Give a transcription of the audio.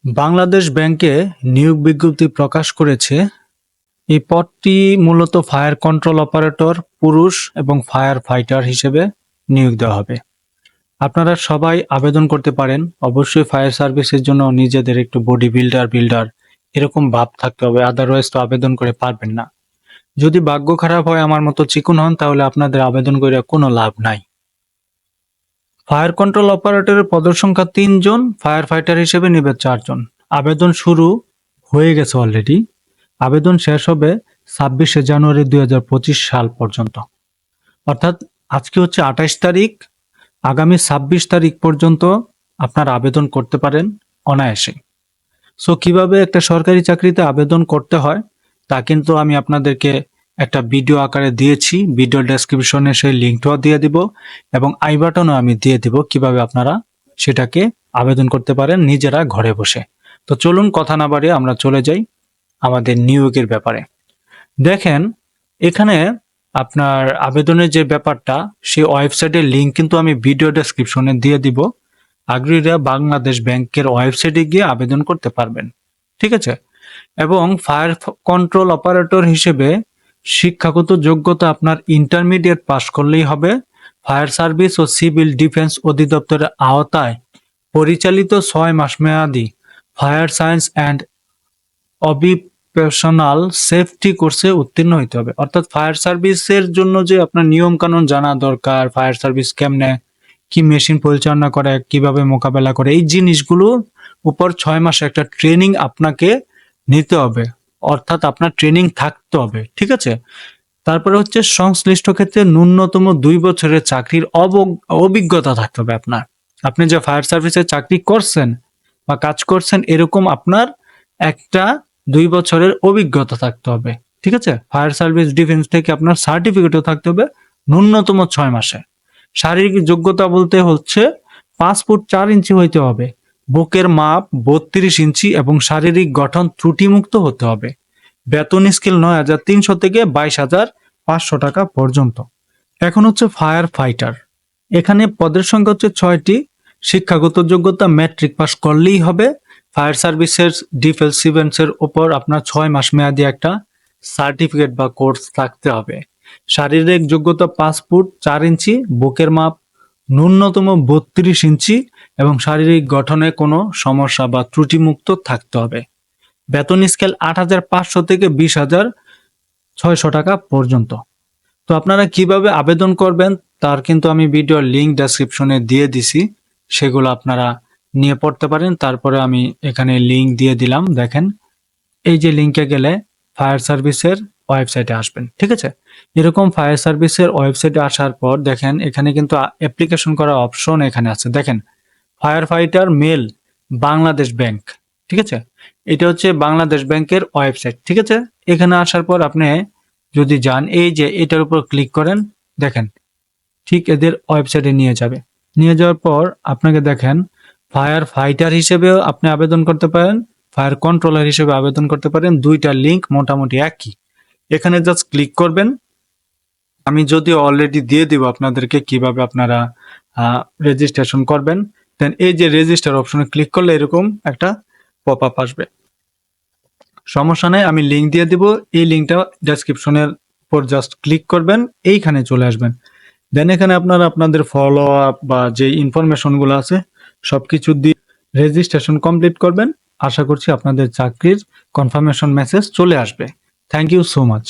বাংলাদেশ ব্যাংকে নিয়োগ বিজ্ঞপ্তি প্রকাশ করেছে। এই পদটি মূলত ফায়ার কন্ট্রোল অপারেটর পুরুষ এবং ফায়ার ফাইটার হিসেবে নিয়োগ দেওয়া হবে। আপনারা সবাই আবেদন করতে পারেন। অবশ্যই ফায়ার সার্ভিসের জন্য নিজেদের একটু বডি বিল্ডার এরকম ভাব থাকতে হবে, আদারওয়াইজ তো আবেদন করে পারবেন না। যদি ভাগ্য খারাপ হয় আমার মতো চিকন হন, তাহলে আপনাদের আবেদন করে কোনো লাভ নাই। ফায়ার কন্ট্রোল অপারেটরের পদসংখ্যা ৩ জন, ফায়ার ফাইটার হিসেবে নেবে ৪ জন। আবেদন শুরু হয়ে গেছে অলরেডি। আবেদন শেষ হবে ২৬শে জানুয়ারি ২০২৫ সাল পর্যন্ত। অর্থাৎ আজকে হচ্ছে ২৮ তারিখ, আগামী ২৬ তারিখ পর্যন্ত আপনারা আবেদন করতে পারেন অনায়াসে। সো কিভাবে একটা সরকারি চাকরিতে আবেদন করতে হয় তা কিন্তু আমি আপনাদেরকে একটা ভিডিও আকারে দিয়েছি। ভিডিও ডেসক্রিপশনে সেই লিঙ্কটাও দিয়ে দিব এবং আই বাটনও আমি দিয়ে দিব কিভাবে আপনারা সেটাকে আবেদন করতে পারেন নিজেরা ঘরে বসে। তো চলুন কথা না বাড়িয়ে আমরা চলে যাই আমাদের নিয়োগের ব্যাপারে। দেখেন এখানে আপনার আবেদনের যে ব্যাপারটা, সেই ওয়েবসাইটের লিঙ্ক কিন্তু আমি ভিডিও ডেসক্রিপশনে দিয়ে দিব। আগ্রহীরা বাংলাদেশ ব্যাংকের ওয়েবসাইটে গিয়ে আবেদন করতে পারবেন, ঠিক আছে। এবং ফায়ার কন্ট্রোল অপারেটর হিসেবে শিক্ষাগত যোগ্যতা আপনার ইন্টারমিডিয়েট পাশ করলেই হবে। ফায়ার সার্ভিস ও সিভিল ডিফেন্স অধিদপ্তরের আওতায় পরিচালিত ৬ মাস মেয়াদী ফায়ার সায়েন্স অ্যান্ড অবিপেশনাল সেফটি কোর্সে উত্তীর্ণ হইতে হবে। অর্থাৎ ফায়ার সার্ভিসের জন্য যে আপনার নিয়ম কানুন জানা দরকার, ফায়ার সার্ভিস কেমনে কি মেশিন পরিচালনা করে, কিভাবে মোকাবেলা করে, এই জিনিসগুলো উপর ৬ মাসে একটা ট্রেনিং আপনাকে নিতে হবে। অর্থাৎ আপনার ট্রেনিং থাকতে হবে, ঠিক আছে। তারপরে হচ্ছে সংশ্লিষ্ট ক্ষেত্রে ন্যূনতম ২ বছরের চাকরির অভিজ্ঞতা থাকতে হবে আপনার। আপনি যে ফায়ার সার্ভিসে চাকরি করছেন বা কাজ করছেন, এরকম আপনার একটা ২ বছরের অভিজ্ঞতা থাকতে হবে, ঠিক আছে। ফায়ার সার্ভিস ডিফেন্স থেকে আপনার সার্টিফিকেটও থাকতে হবে ন্যূনতম ৬ মাসে। শারীরিক যোগ্যতা বলতে হচ্ছে ৫ ফুট ৪ ইঞ্চি হইতে হবে, বুকের মাপ ৩২ ইঞ্চি এবং শারীরিক গঠন ত্রুটিমুক্ত হতে হবে। বেতন স্কেল ৯,৩০০ থেকে ২২,৫০০ টাকা পর্যন্ত। এখন হচ্ছে ফায়ার ফাইটার। এখানে পদের সংখ্যা হচ্ছে ৬টি। শিক্ষাগত যোগ্যতা ম্যাট্রিক পাস করলেই হবে। ফায়ার সার্ভিসের ডিফেন্সের উপর আপনার ৬ মাস মেয়াদী একটা সার্টিফিকেট বা কোর্স থাকতে হবে। শারীরিক যোগ্যতা ৫ ফুট ৪ ইঞ্চি, বুকের মাপ ন্যূনতম ৩২ ইঞ্চি এবং শারীরিক গঠনে কোনো সমস্যা বা ত্রুটিমুক্ত থাকতে হবে। বেতন স্কেল ৮,৫০০ থেকে ২০,৬০০ টাকা পর্যন্ত। তো আপনারা কিভাবে আবেদন করবেন তার কিন্তু আমি ভিডিওর লিঙ্ক ডেসক্রিপশনে দিয়ে দিছি, সেগুলো আপনারা নিয়ে পড়তে পারেন। তারপরে আমি এখানে লিঙ্ক দিয়ে দিলাম, দেখেন এই যে লিঙ্কে গেলে ফায়ার সার্ভিসের ওয়েবসাইটে আসবেন, ঠিক আছে। এরকম ফায়ার সার্ভিসের ওয়েবসাইটে আসার পর দেখেন এখানে কিন্তু অ্যাপ্লিকেশন করার অপশন এখানে আছে। দেখেন fire fighter male Bangladesh bank, ঠিক আছে। এটা হচ্ছে বাংলাদেশ ব্যাংকের ওয়েবসাইট, ঠিক আছে। এখানে আসার পর আপনি যদি যান, এই যে এটার উপর ক্লিক করেন, দেখেন ঠিক এদের ওয়েবসাইটে নিয়ে যাবে। নিয়ে যাওয়ার পর আপনাকে দেখেন ফায়ার ফাইটার হিসেবেও আপনি আবেদন করতে পারেন, ফায়ার কন্ট্রোলার হিসেবে আবেদন করতে পারেন। দুইটা লিঙ্ক মোটামুটি একই। এখানে জাস্ট ক্লিক করবেন। আমি যদিও অলরেডি দিয়ে দিব আপনাদেরকে কিভাবে আপনারা রেজিস্ট্রেশন করবেন। দেন এই যে রেজিস্টার অপশনে ক্লিক করলে এরকম একটা পপ আপ আসবে। সমস্যা নেই, আমি লিঙ্ক দিয়ে দিব। এই লিঙ্কটা ডেসক্রিপশনের উপর জাস্ট ক্লিক করবেন, এইখানে চলে আসবেন। দেন এখানে আপনারা আপনাদের ফলো আপ বা যে ইনফরমেশনগুলো আছে সবকিছু দিয়ে রেজিস্ট্রেশন কমপ্লিট করবেন। আশা করছি আপনাদের চাকরির কনফার্মেশন মেসেজ চলে আসবে। Thank you so much.